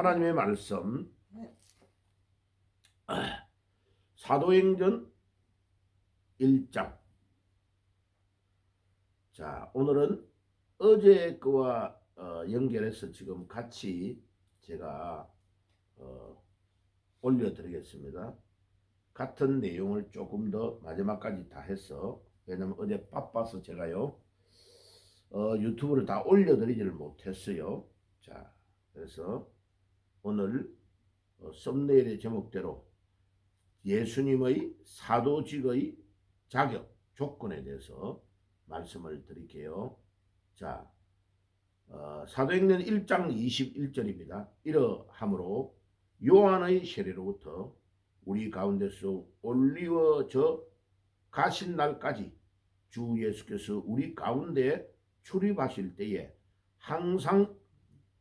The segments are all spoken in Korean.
하나님의 말씀 사도행전 1장. 자, 오늘은 어제 그와 연결해서 지금 같이 제가 올려드리겠습니다. 같은 내용을 조금 더 마지막까지 다 해서, 왜냐면 어제 바빠서 제가요 유튜브를 다 올려드리지를 못했어요. 자, 그래서 오늘 썸네일의 제목대로 예수님의 사도직의 자격 조건에 대해서 말씀을 드릴게요. 자, 사도행전 1장 21절입니다. 이러하므로 요한의 세례로부터 우리 가운데서 올리워져 가신 날까지 주 예수께서 우리 가운데 출입하실 때에 항상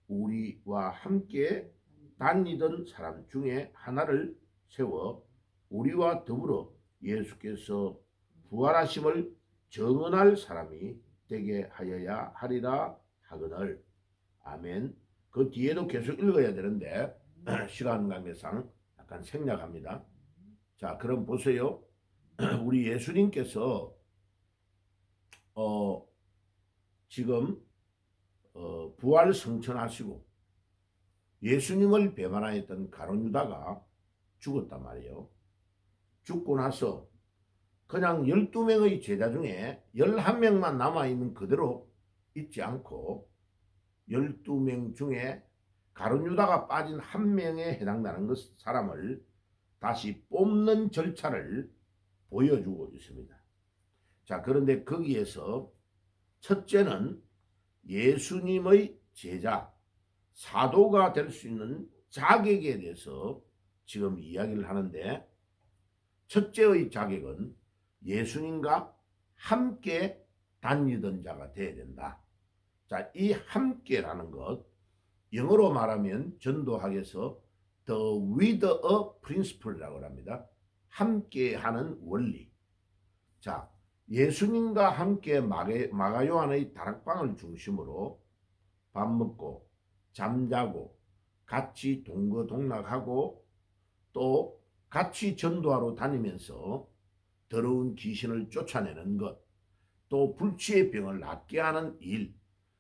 우리와 함께 다니던 사람 중에 하나를 세워 우리와 더불어 예수께서 부활하심을 정언할 사람이 되게 하여야 하리라 하거늘. 아멘. 그 뒤에도 계속 읽어야 되는데 시간 관계상 약간 생략합니다. 자, 그럼 보세요. 우리 예수님께서 지금 부활 성천하시고 예수님을 배반하였던 가룟 유다가 죽었단 말이에요. 죽고 나서 그냥 12명의 제자 중에 11명만 남아있는 그대로 있지 않고 12명 중에 가룟 유다가 빠진 한 명에 해당되는 그 사람을 다시 뽑는 절차를 보여주고 있습니다. 자, 그런데 거기에서 첫째는 예수님의 제자, 사도가 될 수 있는 자격에 대해서 지금 이야기를 하는데, 첫째의 자격은 예수님과 함께 다니던 자가 되어야 된다. 자, 이 함께라는 것, 영어로 말하면 전도학에서 the with a principle이라고 합니다. 함께하는 원리. 자, 예수님과 함께 마가 요한의 다락방을 중심으로 밥 먹고 잠자고 같이 동거동락하고 또 같이 전도하러 다니면서 더러운 귀신을 쫓아내는 것, 또 불치의 병을 낫게 하는 일,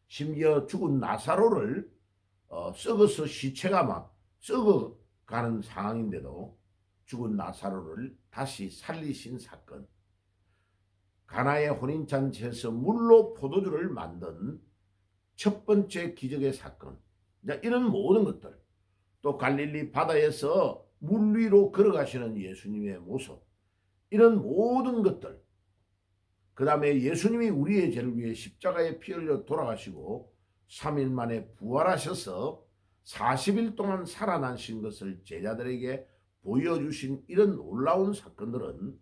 심지어 죽은 나사로를 썩어서 시체가 막 썩어가는 상황인데도 죽은 나사로를 다시 살리신 사건, 가나의 혼인잔치에서 물로 포도주를 만든 첫 번째 기적의 사건, 이런 모든 것들, 또 갈릴리 바다에서 물 위로 걸어가시는 예수님의 모습, 이런 모든 것들, 그 다음에 예수님이 우리의 죄를 위해 십자가에 피 흘려 돌아가시고 3일 만에 부활하셔서 40일 동안 살아나신 것을 제자들에게 보여주신 이런 놀라운 사건들은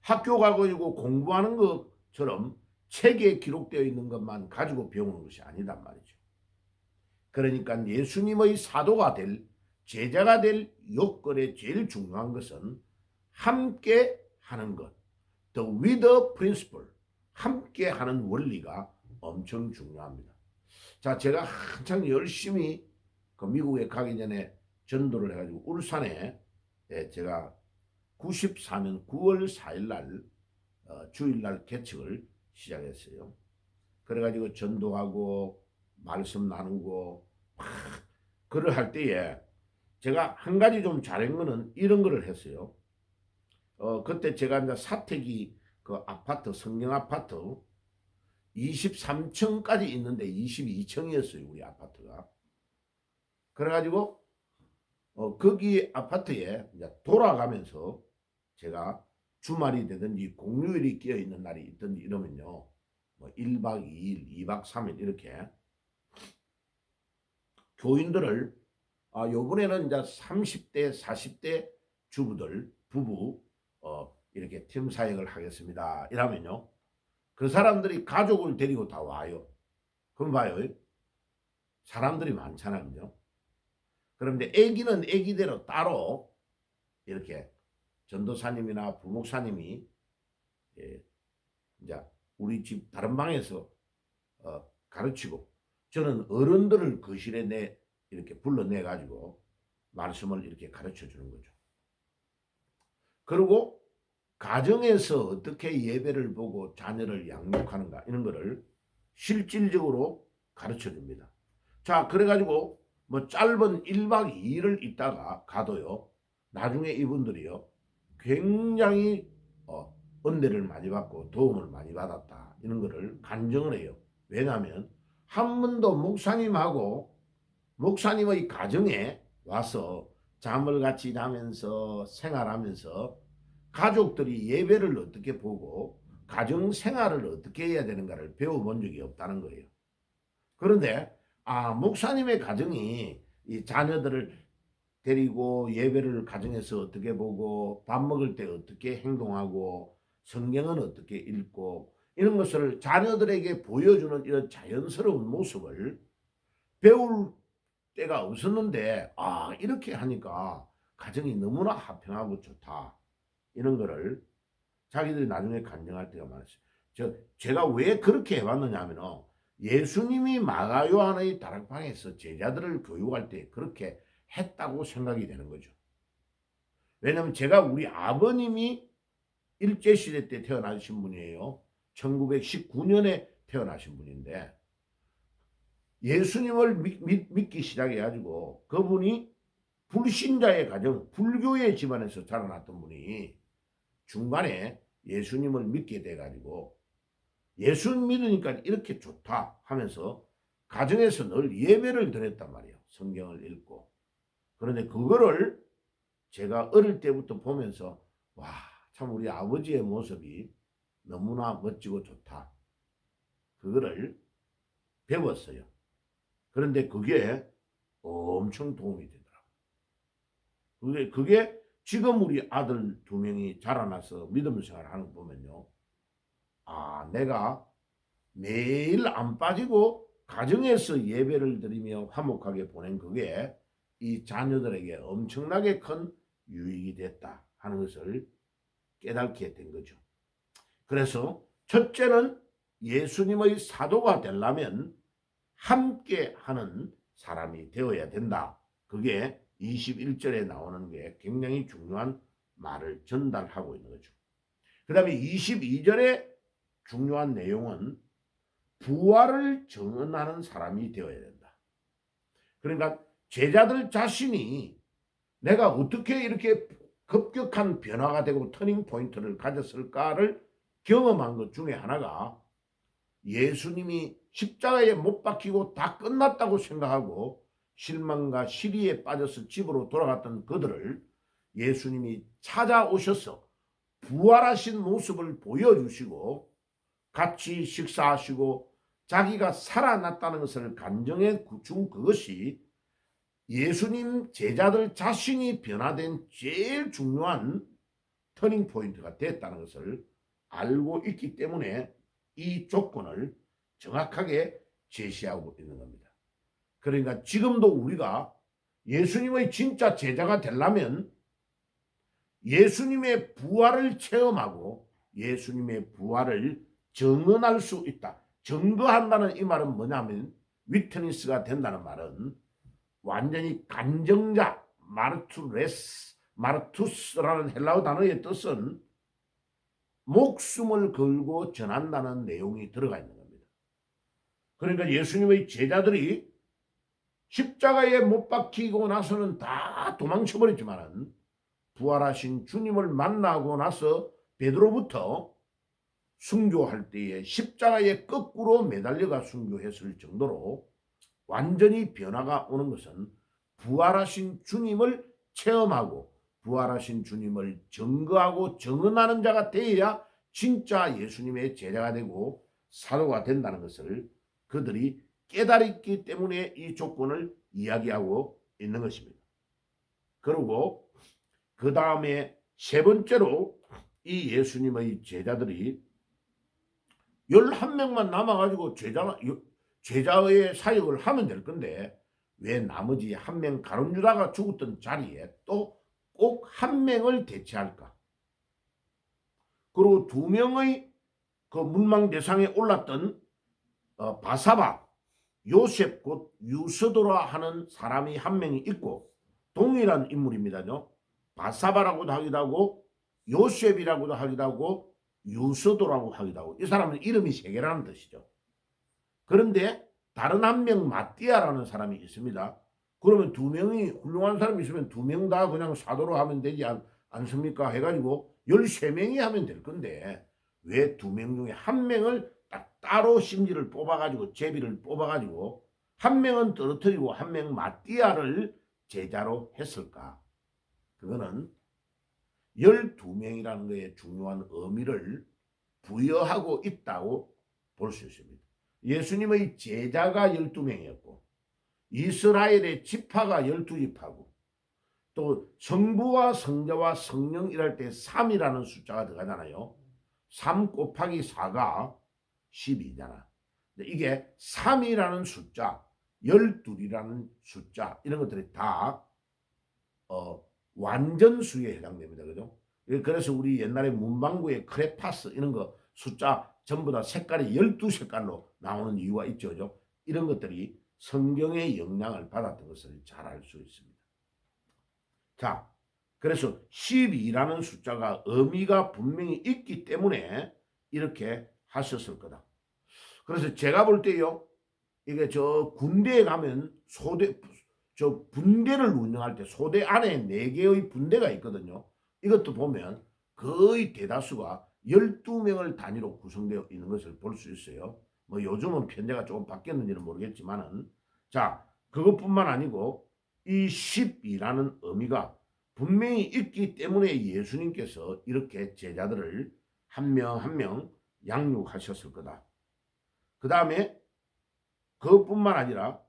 학교 가고 공부하는 것처럼 책에 기록되어 있는 것만 가지고 배우는 것이 아니단 말이죠. 그러니까 예수님의 사도가 될, 제자가 될 요건의 제일 중요한 것은 함께 하는 것, the with a principle, 함께 하는 원리가 엄청 중요합니다. 자, 제가 한창 열심히 그 미국에 가기 전에 전도를 해가지고 울산에 제가 94년 9월 4일 날 주일날 개척을 시작했어요. 그래가지고 전도하고 말씀 나누고 막 그걸 할 때에 제가 한 가지 좀 잘한 거는 이런 거를 했어요. 그때 제가 이제 사택이 그 아파트, 성령 아파트 23층까지 있는데 22층이었어요, 우리 아파트가. 그래가지고 거기 아파트에 이제 돌아가면서 제가 주말이 되든지 공휴일이 끼어 있는 날이 있든지 이러면요, 뭐 1박 2일, 2박 3일 이렇게 교인들을 요번에는 이제 30대, 40대 주부들, 부부 이렇게 팀 사역을 하겠습니다. 이러면요, 그 사람들이 가족을 데리고 다 와요. 그럼 봐요, 사람들이 많잖아요. 그런데 애기는 애기대로 따로 이렇게 전도사님이나 부목사님이 이제 우리 집 다른 방에서 가르치고, 저는 어른들을 거실에 이렇게 불러내 가지고 말씀을 이렇게 가르쳐 주는 거죠. 그리고 가정에서 어떻게 예배를 보고 자녀를 양육하는가 이런 거를 실질적으로 가르쳐 줍니다. 자, 그래가지고 뭐 짧은 1박 2일을 있다가 가도요. 나중에 이분들이요. 굉장히 은혜를 많이 받고 도움을 많이 받았다. 이런 거를 간증을 해요. 왜냐하면 한 번도 목사님의 가정에 와서 잠을 같이 자면서 생활하면서 가족들이 예배를 어떻게 보고 가정 생활을 어떻게 해야 되는가를 배워본 적이 없다는 거예요. 그런데 목사님의 가정이 이 자녀들을 데리고 예배를 가정에서 어떻게 보고 밥 먹을 때 어떻게 행동하고 성경은 어떻게 읽고 이런 것을 자녀들에게 보여주는 이런 자연스러운 모습을 배울 때가 없었는데 이렇게 하니까 가정이 너무나 화평하고 좋다. 이런 거를 자기들이 나중에 간증할 때가 많았어요. 제가 왜 그렇게 해왔느냐 하면 예수님이 마가 요한의 다락방에서 제자들을 교육할 때 그렇게 했다고 생각이 되는 거죠. 왜냐하면 제가 우리 아버님이 일제시대 때 태어나신 분이에요. 1919년에 태어나신 분인데 예수님을 믿기 시작해가지고 그분이 불신자의 가정, 불교의 집안에서 자라났던 분이 중간에 예수님을 믿게 돼가지고 예수 믿으니까 이렇게 좋다 하면서 가정에서 늘 예배를 드렸단 말이에요. 성경을 읽고. 그런데 그거를 제가 어릴 때부터 보면서 참 우리 아버지의 모습이 너무나 멋지고 좋다. 그거를 배웠어요. 그런데 그게 엄청 도움이 되더라고요. 그게 지금 우리 아들 2명이 자라나서 믿음 생활하는 거 보면요. 내가 매일 안 빠지고 가정에서 예배를 드리며 화목하게 보낸 그게 이 자녀들에게 엄청나게 큰 유익이 됐다 하는 것을 깨닫게 된 거죠. 그래서 첫째는 예수님의 사도가 되려면 함께 하는 사람이 되어야 된다. 그게 21절에 나오는 게 굉장히 중요한 말을 전달하고 있는 거죠. 그 다음에 22절에 중요한 내용은 부활을 증언하는 사람이 되어야 된다. 그러니까 제자들 자신이 내가 어떻게 이렇게 급격한 변화가 되고 터닝 포인트를 가졌을까를 경험한 것 중에 하나가 예수님이 십자가에 못 박히고 다 끝났다고 생각하고 실망과 시리에 빠져서 집으로 돌아갔던 그들을 예수님이 찾아오셔서 부활하신 모습을 보여주시고 같이 식사하시고 자기가 살아났다는 것을 간증해 준 그것이 예수님 제자들 자신이 변화된 제일 중요한 터닝 포인트가 됐다는 것을 알고 있기 때문에 이 조건을 정확하게 제시하고 있는 겁니다. 그러니까 지금도 우리가 예수님의 진짜 제자가 되려면 예수님의 부활을 체험하고 예수님의 부활을 증언할 수 있다. 증거한다는 이 말은 뭐냐면 위트니스가 된다는 말은 완전히 간증자 마르투스라는 헬라어 단어의 뜻은 목숨을 걸고 전한다는 내용이 들어가 있는 겁니다. 그러니까 예수님의 제자들이 십자가에 못 박히고 나서는 다 도망쳐 버렸지만 부활하신 주님을 만나고 나서 베드로부터 순교할 때에 십자가에 거꾸로 매달려가 순교했을 정도로 완전히 변화가 오는 것은 부활하신 주님을 체험하고 부활하신 주님을 증거하고 증언하는 자가 되어야 진짜 예수님의 제자가 되고 사도가 된다는 것을 그들이 깨달았기 때문에 이 조건을 이야기하고 있는 것입니다. 그리고 그 다음에 세 번째로 이 예수님의 제자들이 11명만 남아가지고 제자의 사역을 하면 될 건데 왜 나머지 1명 가룟유다가 죽었던 자리에 또 꼭 1명을 대체할까? 그리고 2명의 그 문망대상에 올랐던 바사바 요셉 곧 유스도라 하는 사람이 한 명이 있고 동일한 인물입니다요. 바사바라고도 하기도 하고 요셉이라고도 하기도 하고 유스도라고 하기도 하고 이 사람은 이름이 세 개라는 뜻이죠. 그런데 다른 한 명 마띠아라는 사람이 있습니다. 그러면 두 명이 훌륭한 사람이 있으면 두 명 다 그냥 사도로 하면 되지 않습니까? 해가지고 13명이 하면 될 건데 왜 두 명 중에 한 명을 딱 따로 심지를 뽑아가지고 제비를 뽑아가지고 한 명은 떨어뜨리고 한 명 마띠아를 제자로 했을까? 그거는 12명이라는 것의 중요한 의미를 부여하고 있다고 볼 수 있습니다. 예수님의 제자가 12명이었고 이스라엘의 지파가 12지파고 또 성부와 성자와 성령 이랄 때 3이라는 숫자가 들어가잖아요. 3 곱하기 4가 12잖아. 이게 3이라는 숫자, 12이라는 숫자 이런 것들이 다 완전수에 해당됩니다. 그죠? 그래서 우리 옛날에 문방구에 크레파스 이런 거 숫자 전부 다 색깔이 12색깔로 나오는 이유가 있죠. 그죠? 이런 것들이 성경의 영향을 받았던 것을 잘 알 수 있습니다. 자, 그래서 12라는 숫자가 의미가 분명히 있기 때문에 이렇게 하셨을 거다. 그래서 제가 볼 때요, 이게 저 군대에 가면 저 분대를 운영할 때 소대 안에 4개의 분대가 있거든요. 이것도 보면 거의 대다수가 12명을 단위로 구성되어 있는 것을 볼 수 있어요. 뭐 요즘은 편제가 조금 바뀌었는지는 모르겠지만은 자, 그것뿐만 아니고 이 10이라는 의미가 분명히 있기 때문에 예수님께서 이렇게 제자들을 한 명 한 명 양육하셨을 거다. 그 다음에 그것뿐만 아니라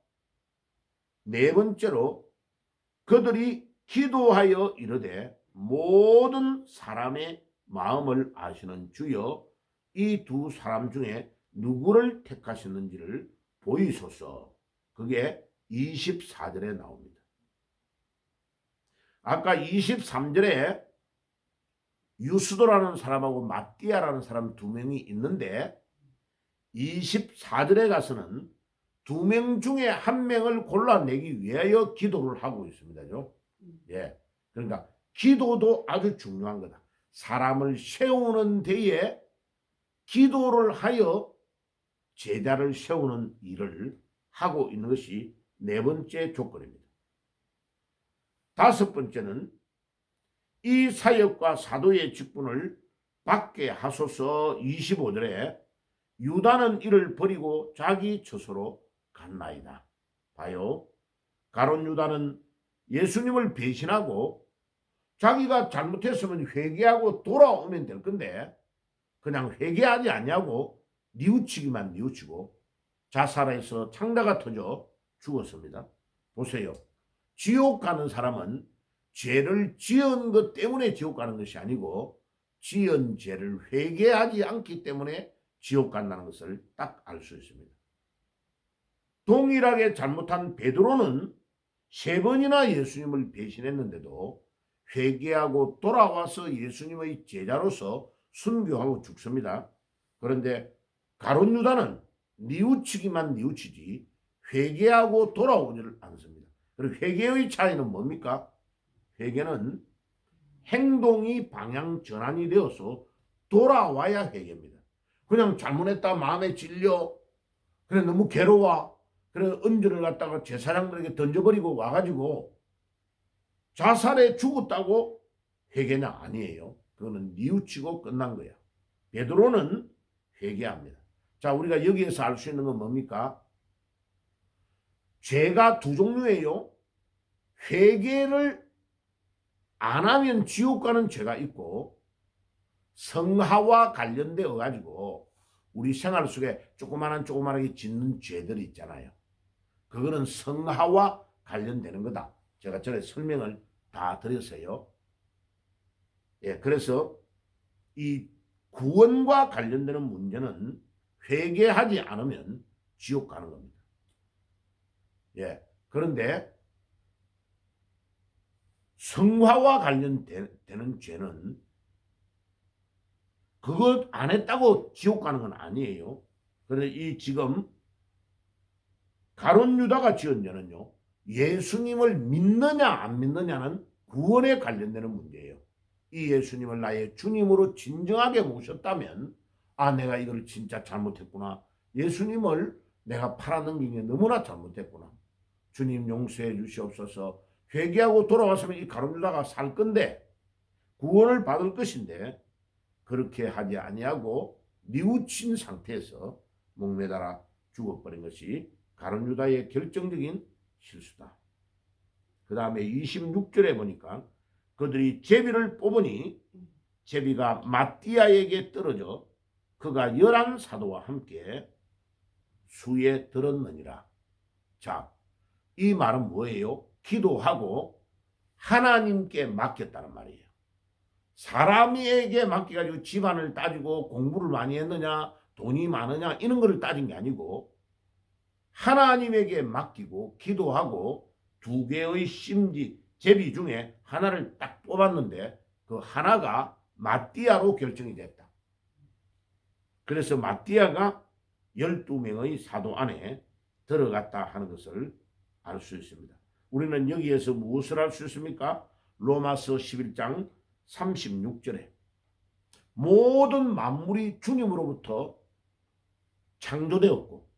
네 번째로 그들이 기도하여 이르되 모든 사람의 마음을 아시는 주여 이 두 사람 중에 누구를 택하셨는지를 보이소서. 그게 24절에 나옵니다. 아까 23절에 유스도라는 사람하고 마띠아라는 사람 두 명이 있는데 24절에 가서는 두 명 중에 한 명을 골라내기 위하여 기도를 하고 있습니다죠. 예. 그러니까 기도도 아주 중요한 거다. 사람을 세우는 데에 기도를 하여 제자를 세우는 일을 하고 있는 것이 네 번째 조건입니다. 다섯 번째는 이 사역과 사도의 직분을 받게 하소서. 25절에 유다는 이를 버리고 자기 처소로 갔나이다. 봐요. 가룟 유다는 예수님을 배신하고 자기가 잘못했으면 회개하고 돌아오면 될 건데 그냥 회개하지 않냐고 뉘우치기만 뉘우치고 자살해서 창자가 터져 죽었습니다. 보세요. 지옥 가는 사람은 죄를 지은 것 때문에 지옥 가는 것이 아니고 지은 죄를 회개하지 않기 때문에 지옥 간다는 것을 딱 알 수 있습니다. 동일하게 잘못한 베드로는 3번이나 예수님을 배신했는데도 회개하고 돌아와서 예수님의 제자로서 순교하고 죽습니다. 그런데 가룟 유다는 뉘우치기만 뉘우치지 회개하고 돌아오지를 않습니다. 그리고 회개의 차이는 뭡니까? 회개는 행동이 방향 전환이 되어서 돌아와야 회개입니다. 그냥 잘못했다 마음에 찔려 그래 너무 괴로워 그래 은주를 갖다가 제사장들에게 던져버리고 와가지고 자살해 죽었다고 회개는 아니에요. 그거는 뉘우치고 끝난 거야. 베드로는 회개합니다. 자, 우리가 여기에서 알 수 있는 건 뭡니까? 죄가 두 종류예요. 회개를 안 하면 지옥 가는 죄가 있고 성하와 관련되어 가지고 우리 생활 속에 조그마하게 짓는 죄들이 있잖아요. 그거는 성하와 관련되는 거다. 제가 전에 설명을 다 드렸어요. 예, 그래서 이 구원과 관련되는 문제는 회개하지 않으면 지옥 가는 겁니다. 예, 그런데 성화와 관련되는 죄는 그것 안 했다고 지옥 가는 건 아니에요. 그런데 이 지금 가룟 유다가 지은 죄는요, 예수님을 믿느냐 안 믿느냐는 구원에 관련되는 문제예요. 이 예수님을 나의 주님으로 진정하게 모셨다면, 아, 내가 이걸 진짜 잘못했구나. 예수님을 내가 팔아넘긴 게 너무나 잘못했구나. 주님 용서해 주시옵소서. 회개하고 돌아왔으면 이 가룟 유다가 살 건데, 구원을 받을 것인데, 그렇게 하지 아니하고 뉘우친 상태에서 목매달아 죽어버린 것이 가룟 유다의 결정적인 실수다. 그 다음에 26절에 보니까 그들이 제비를 뽑으니 제비가 마띠아에게 떨어져 그가 11사도와 함께 수에 들었느니라. 자, 이 말은 뭐예요? 기도하고 하나님께 맡겼다는 말이에요. 사람에게 맡겨가지고 집안을 따지고 공부를 많이 했느냐, 돈이 많으냐, 이런 거를 따진 게 아니고 하나님에게 맡기고 기도하고 두 개의 심지 제비 중에 하나를 딱 뽑았는데 그 하나가 마띠아로 결정이 됐다. 그래서 마띠아가 12명의 사도 안에 들어갔다 하는 것을 알 수 있습니다. 우리는 여기에서 무엇을 알 수 있습니까? 로마서 11장 36절에 모든 만물이 주님으로부터 창조되었고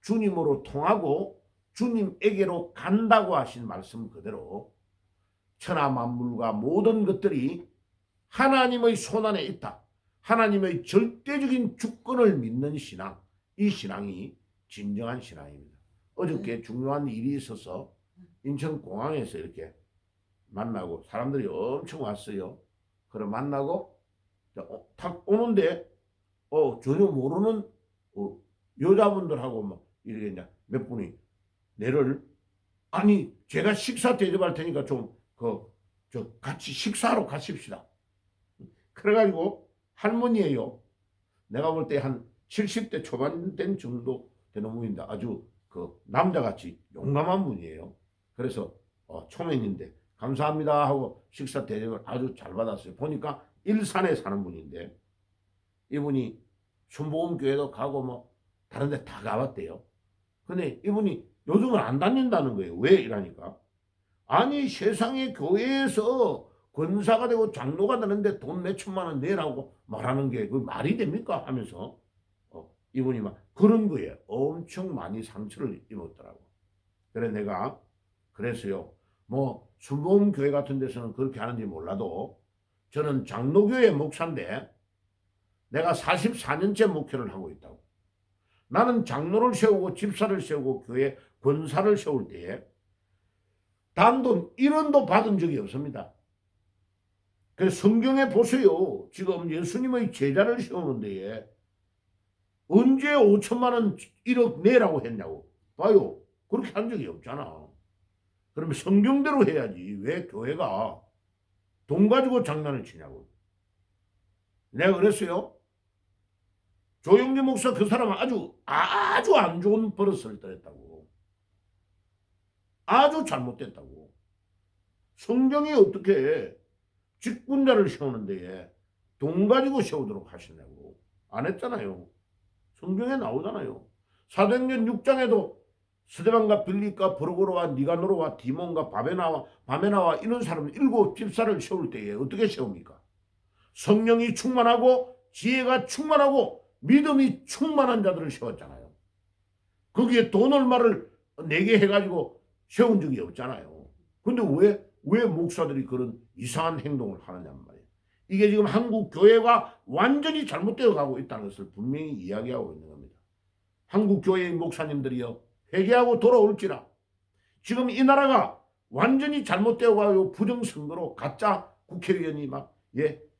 주님으로 통하고 주님에게로 간다고 하신 말씀 그대로 천하 만물과 모든 것들이 하나님의 손안에 있다. 하나님의 절대적인 주권을 믿는 신앙, 이 신앙이 진정한 신앙입니다. 어저께 중요한 일이 있어서 인천공항에서 이렇게 만나고 사람들이 엄청 왔어요. 그래 만나고 탁 오는데 전혀 모르는 여자분들하고 막 이렇게 이제 몇 분이 내를 아니 제가 식사 대접할 테니까 좀 같이 식사하러 가십시다. 그래가지고 할머니예요. 내가 볼 때 한 70대 초반 된 정도 되는 분인데 아주 남자같이 용감한 분이에요. 그래서 초면인데 감사합니다 하고 식사 대접을 아주 잘 받았어요. 보니까 일산에 사는 분인데 이분이 순복음교회도 가고 뭐 다른 데 다 가봤대요. 근데 이분이 요즘은 안 다닌다는 거예요. 왜 이러니까 아니 세상의 교회에서 권사가 되고 장로가 되는데 돈 몇천만 원 내라고 말하는 게 그 말이 됩니까? 하면서 이분이 막 그런 거에 엄청 많이 상처를 입었더라고. 그래 내가 그래서요 뭐 순복음교회 같은 데서는 그렇게 하는지 몰라도 저는 장로교회 목사인데 내가 44년째 목회를 하고 있다고. 나는 장로를 세우고 집사를 세우고 교회 권사를 세울 때에 단돈 1원도 받은 적이 없습니다. 그래서 성경에 보세요. 지금 예수님의 제자를 세우는데 언제 5천만 원 1억 내라고 했냐고. 봐요. 그렇게 한 적이 없잖아. 그러면 성경대로 해야지. 왜 교회가 돈 가지고 장난을 치냐고. 내가 그랬어요. 조영기 목사 그 사람은 아주 안 좋은 버릇을 떨었다고. 아주 잘못됐다고. 성경이 어떻게 직분자를 세우는데 돈 가지고 세우도록 하시냐고. 안 했잖아요. 성경에 나오잖아요. 사도행전 6장에도 스데반과 빌립과 브루고로와 니가노로와 디몬과 바메나와 이런 사람 7 집사를 세울 때에 어떻게 세웁니까? 성령이 충만하고 지혜가 충만하고 믿음이 충만한 자들을 세웠잖아요. 거기에 돈 얼마를 내게 해가지고 세운 적이 없잖아요. 근데 왜 목사들이 그런 이상한 행동을 하느냐 말이에요. 이게 지금 한국 교회가 완전히 잘못되어 가고 있다는 것을 분명히 이야기하고 있는 겁니다. 한국 교회의 목사님들이요 회개하고 돌아올지라. 지금 이 나라가 완전히 잘못되어 가고 부정선거로 가짜 국회의원이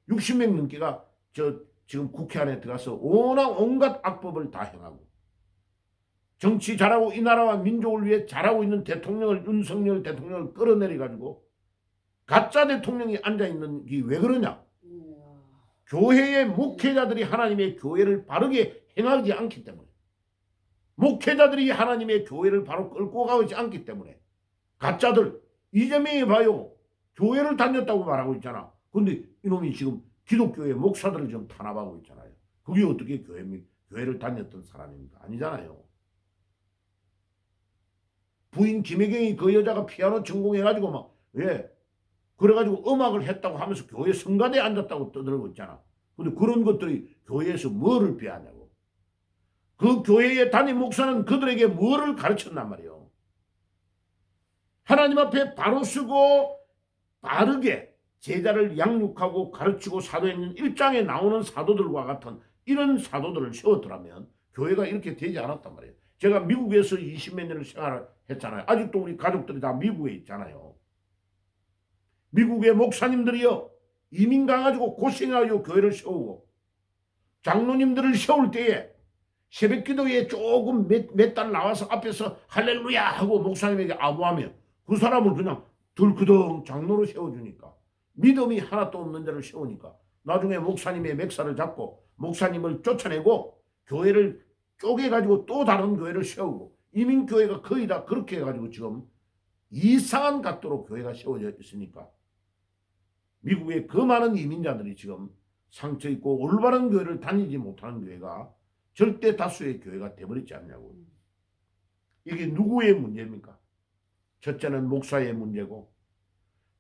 60명 넘게가 지금 국회 안에 들어가서 온갖 악법을 다 행하고 정치 잘하고 이 나라와 민족을 위해 잘하고 있는 대통령을 윤석열 대통령을 끌어내려 가짜 대통령이 앉아있는 게 왜 그러냐? 교회의 목회자들이 하나님의 교회를 바르게 행하지 않기 때문에 목회자들이 하나님의 교회를 바로 끌고 가지 않기 때문에 가짜들 이재명이 봐요. 교회를 다녔다고 말하고 있잖아. 근데 이놈이 지금 기독교의 목사들을 좀 탄압하고 있잖아요. 그게 어떻게 교회를 다녔던 사람입니까? 아니잖아요. 부인 김혜경이 그 여자가 피아노 전공해가지고 막 예. 그래가지고 음악을 했다고 하면서 교회 성가대에 앉았다고 떠들고 있잖아. 근데 그런 것들이 교회에서 뭐를 배하냐고. 그 교회의 담임 목사는 그들에게 뭐를 가르쳤단 말이에요. 하나님 앞에 바로 서고 바르게 제자를 양육하고 가르치고 사도행전 1장에 나오는 사도들과 같은 이런 사도들을 세웠더라면 교회가 이렇게 되지 않았단 말이에요. 제가 미국에서 20몇 년을 생활했잖아요. 아직도 우리 가족들이 다 미국에 있잖아요. 미국의 목사님들이요. 이민 가가지고 고생하여 교회를 세우고 장로님들을 세울 때에 새벽 기도에 조금 몇 달 나와서 앞에서 할렐루야 하고 목사님에게 아부하며 그 사람을 그냥 들그덩 장로로 세워주니까 믿음이 하나도 없는 자를 세우니까 나중에 목사님의 맥살을 잡고 목사님을 쫓아내고 교회를 쪼개가지고 또 다른 교회를 세우고 이민교회가 거의 다 그렇게 해가지고 지금 이상한 각도로 교회가 세워져 있으니까 미국의 그 많은 이민자들이 지금 상처 있고 올바른 교회를 다니지 못하는 교회가 절대 다수의 교회가 돼버리지 않냐고. 이게 누구의 문제입니까? 첫째는 목사의 문제고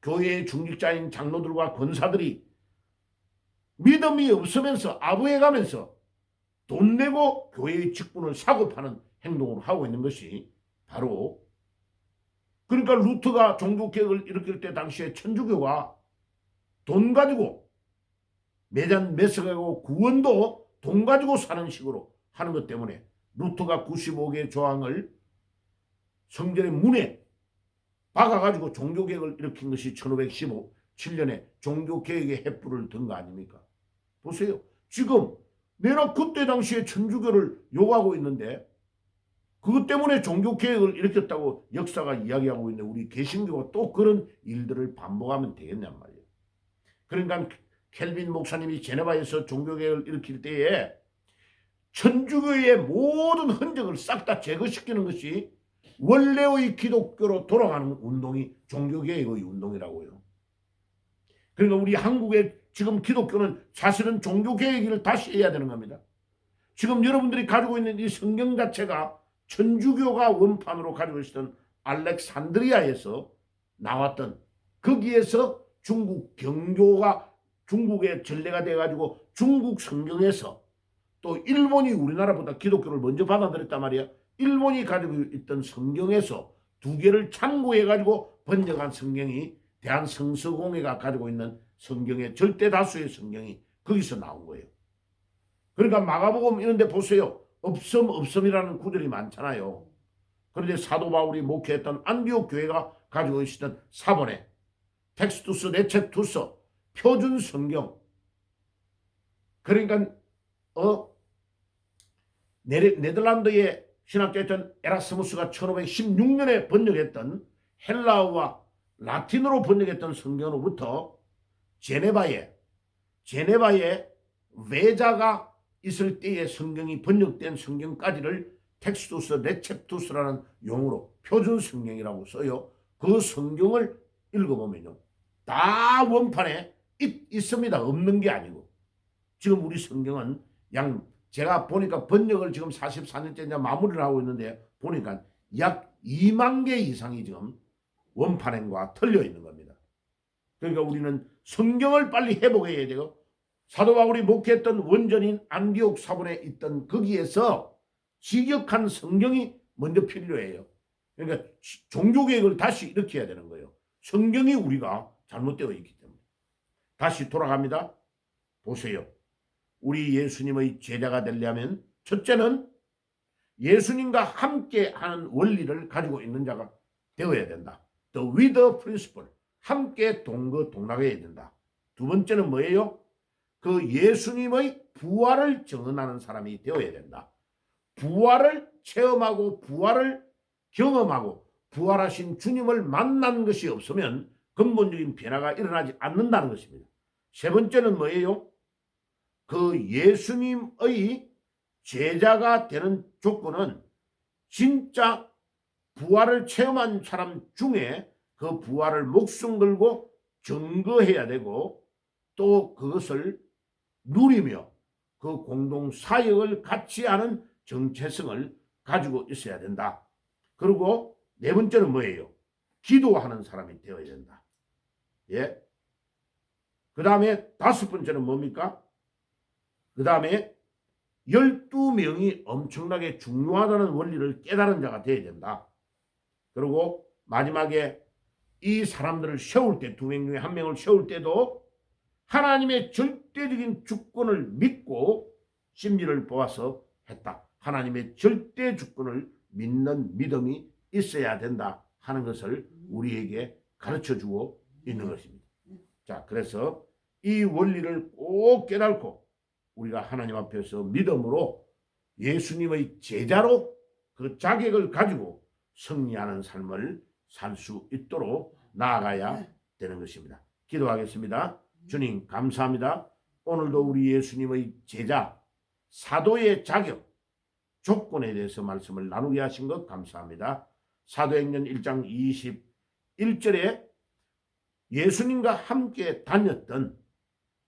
교회의 중직자인 장로들과 권사들이 믿음이 없으면서 아부해가면서 돈 내고 교회의 직분을 사고 파는 행동을 하고 있는 것이 바로 그러니까 루터가 종교개혁을 일으킬 때 당시에 천주교가 돈 가지고 매장 매석하고 구원도 돈 가지고 사는 식으로 하는 것 때문에 루터가 95개의 조항을 성전의 문에 박아가지고 종교개혁을 일으킨 것이 1517년에 종교개혁의 횃불을 든 거 아닙니까? 보세요. 지금 내가 그때 당시에 천주교를 욕하고 있는데 그것 때문에 종교개혁을 일으켰다고 역사가 이야기하고 있는데 우리 개신교가 또 그런 일들을 반복하면 되겠냔 말이에요. 그러니까 켈빈 목사님이 제네바에서 종교개혁을 일으킬 때에 천주교의 모든 흔적을 싹 다 제거시키는 것이 원래의 기독교로 돌아가는 운동이 종교개혁의 운동이라고요. 그러니까 우리 한국의 지금 기독교는 사실은 종교개혁을 다시 해야 되는 겁니다. 지금 여러분들이 가지고 있는 이 성경 자체가 천주교가 원판으로 가지고 있었던 알렉산드리아에서 나왔던 거기에서 중국 경교가 중국의 전례가 돼가지고 중국 성경에서 또 일본이 우리나라보다 기독교를 먼저 받아들였단 말이야. 일본이 가지고 있던 성경에서 두 개를 참고해가지고 번역한 성경이 대한성서공회가 가지고 있는 성경의 절대 다수의 성경이 거기서 나온 거예요. 그러니까 마가복음 이런 데 보세요. 없음이라는 구절이 많잖아요. 그런데 사도 바울이 목회했던 안디옥 교회가 가지고 있었던 사본에 텍스투스, 네체투스, 표준 성경. 그러니까 네덜란드의 신학자였던 에라스무스가 1516년에 번역했던 헬라어와 라틴어로 번역했던 성경으로부터 제네바에 외자가 있을 때의 성경이 번역된 성경까지를 텍스투스, 네체투스라는 용어로 표준 성경이라고 써요. 그 성경을 읽어보면요. 다 원판에 있습니다. 없는 게 아니고. 지금 우리 성경은 제가 보니까 번역을 지금 44년째 이제 마무리를 하고 있는데 보니까 약 2만 개 이상이 지금 원판과 틀려 있는 겁니다. 그러니까 우리는 성경을 빨리 회복해야 돼요. 사도 바울이 목회했던 원전인 안디옥 사본에 있던 거기에서 직역한 성경이 먼저 필요해요. 그러니까 종교개혁을 다시 일으켜야 되는 거예요. 성경이 우리가 잘못되어 있기 때문에. 다시 돌아갑니다. 보세요. 우리 예수님의 제자가 되려면 첫째는 예수님과 함께 하는 원리를 가지고 있는 자가 되어야 된다. The with principle. 함께 동거동락해야 된다. 두 번째는 뭐예요? 그 예수님의 부활을 증언하는 사람이 되어야 된다. 부활을 체험하고 부활을 경험하고 부활하신 주님을 만난 것이 없으면 근본적인 변화가 일어나지 않는다는 것입니다. 세 번째는 뭐예요? 그 예수님의 제자가 되는 조건은 진짜 부활을 체험한 사람 중에 그 부활을 목숨 걸고 증거해야 되고 또 그것을 누리며 그 공동 사역을 같이 하는 정체성을 가지고 있어야 된다. 그리고 네 번째는 뭐예요? 기도하는 사람이 되어야 된다. 예. 그 다음에 다섯 번째는 뭡니까? 그 다음에 12명이 엄청나게 중요하다는 원리를 깨달은 자가 되어야 된다. 그리고 마지막에 이 사람들을 세울 때, 2명 중에 1명을 세울 때도 하나님의 절대적인 주권을 믿고 심지를 보아서 했다. 하나님의 절대 주권을 믿는 믿음이 있어야 된다 하는 것을 우리에게 가르쳐주고 있는 것입니다. 자, 그래서 이 원리를 꼭 깨닫고 우리가 하나님 앞에서 믿음으로 예수님의 제자로 그 자격을 가지고 승리하는 삶을 살 수 있도록 나아가야 되는 것입니다. 기도하겠습니다. 주님 감사합니다. 오늘도 우리 예수님의 제자, 사도의 자격, 조건에 대해서 말씀을 나누게 하신 것 감사합니다. 사도행전 1장 21절에 예수님과 함께 다녔던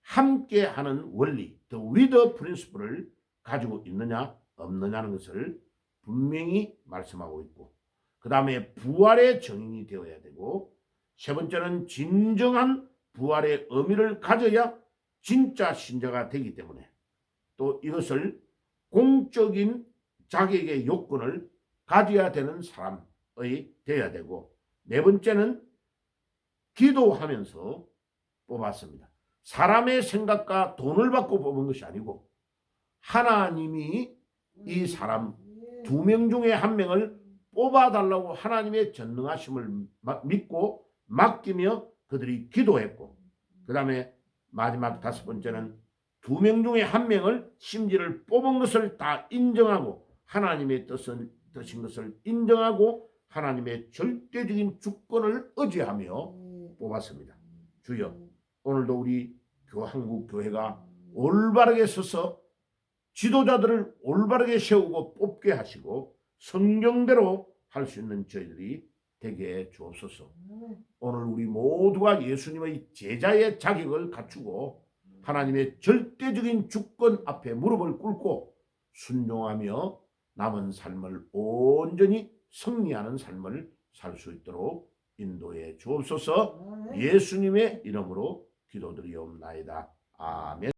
함께하는 원리, the with principle을 가지고 있느냐 없느냐는 것을 분명히 말씀하고 있고, 그 다음에 부활의 증인이 되어야 되고, 세 번째는 진정한 부활의 의미를 가져야 진짜 신자가 되기 때문에 또 이것을 공적인 자격의 요건을 가져야 되는 사람의 되어야 되고, 네 번째는 기도하면서 뽑았습니다. 사람의 생각과 돈을 받고 뽑은 것이 아니고 하나님이 이 사람 2명 중에 1명을 뽑아달라고 하나님의 전능하심을 믿고 맡기며 그들이 기도했고, 그 다음에 마지막 다섯 번째는 2명 중에 1명을 심지를 뽑은 것을 다 인정하고 하나님의 뜻인 것을 인정하고 하나님의 절대적인 주권을 의지하며 뽑았습니다. 주여, 오늘도 우리 한국 교회가 올바르게 서서 지도자들을 올바르게 세우고 뽑게 하시고 성경대로 할 수 있는 저희들이 되게 해 주옵소서. 오늘 우리 모두가 예수님의 제자의 자격을 갖추고 하나님의 절대적인 주권 앞에 무릎을 꿇고 순종하며 남은 삶을 온전히 승리하는 삶을 살 수 있도록 인도해 주옵소서. 예수님의 이름으로 기도드리옵나이다. 아멘.